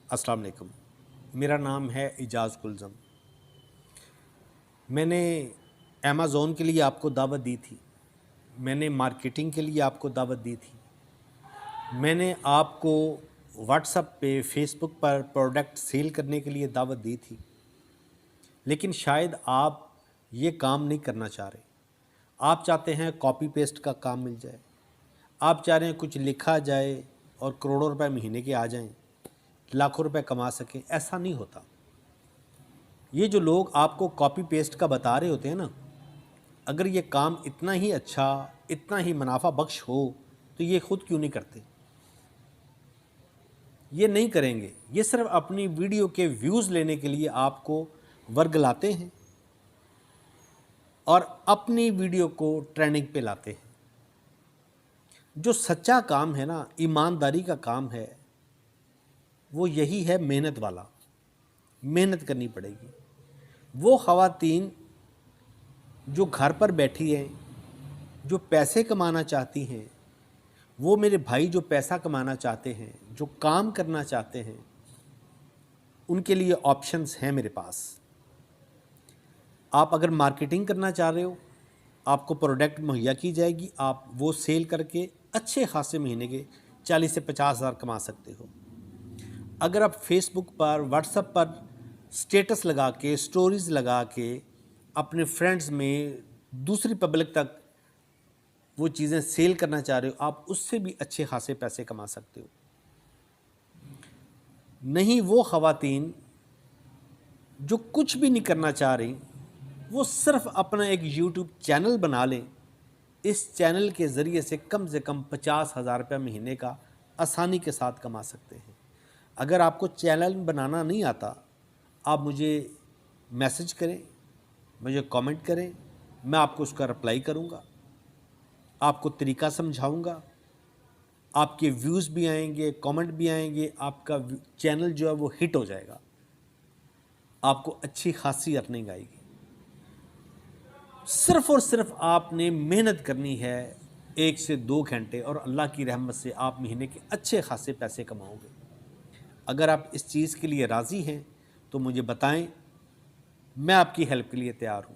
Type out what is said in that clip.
अस्सलाम वालेकुम। मेरा नाम है इजाज़ कुलज़म। मैंने अमेज़ॉन के लिए आपको दावत दी थी, मैंने मार्केटिंग के लिए आपको दावत दी थी, मैंने आपको व्हाट्सएप पे फेसबुक पर प्रोडक्ट सेल करने के लिए दावत दी थी, लेकिन शायद आप ये काम नहीं करना चाह रहे। आप चाहते हैं कॉपी पेस्ट का काम मिल जाए, आप चाह रहे हैं कुछ लिखा जाए और करोड़ों रुपए महीने के आ जाएं, लाखों रुपए कमा सकें। ऐसा नहीं होता। ये जो लोग आपको कॉपी पेस्ट का बता रहे होते हैं ना, अगर ये काम इतना ही अच्छा, इतना ही मुनाफा बख्श हो तो ये खुद क्यों नहीं करते? ये नहीं करेंगे। ये सिर्फ अपनी वीडियो के व्यूज़ लेने के लिए आपको वर्गलाते हैं और अपनी वीडियो को ट्रेंडिंग पे लाते हैं। जो सच्चा काम है ना, ईमानदारी का काम है, वो यही है मेहनत वाला। मेहनत करनी पड़ेगी। वो ख़वातीन जो घर पर बैठी हैं, जो पैसे कमाना चाहती हैं, वो मेरे भाई जो पैसा कमाना चाहते हैं, जो काम करना चाहते हैं, उनके लिए ऑप्शंस हैं मेरे पास। आप अगर मार्केटिंग करना चाह रहे हो, आपको प्रोडक्ट मुहैया की जाएगी, आप वो सेल करके अच्छे खासे महीने के 40 से 50 हज़ार कमा सकते हो। अगर आप फेसबुक पर, व्हाट्सएप पर स्टेटस लगा के, स्टोरीज़ लगा के अपने फ्रेंड्स में दूसरी पब्लिक तक वो चीज़ें सेल करना चाह रहे हो, आप उससे भी अच्छे खासे पैसे कमा सकते हो। नहीं वो ख़वातीन जो कुछ भी नहीं करना चाह रही, वो सिर्फ अपना एक यूट्यूब चैनल बना लें, इस चैनल के ज़रिए से कम 50 हज़ार रुपये महीने का आसानी के साथ कमा सकते हैं। अगर आपको चैनल बनाना नहीं आता, आप मुझे मैसेज करें, मुझे कमेंट करें, मैं आपको उसका रिप्लाई करूँगा, आपको तरीका समझाऊँगा, आपके व्यूज़ भी आएंगे, कमेंट भी आएंगे, आपका चैनल जो है वो हिट हो जाएगा, आपको अच्छी खासी अर्निंग आएगी। सिर्फ़ और सिर्फ आपने मेहनत करनी है 1 से 2 घंटे, और अल्लाह की रहमत से आप महीने के अच्छे खासे पैसे कमाओगे। अगर आप इस चीज़ के लिए राज़ी हैं तो मुझे बताएं, मैं आपकी हेल्प के लिए तैयार हूँ।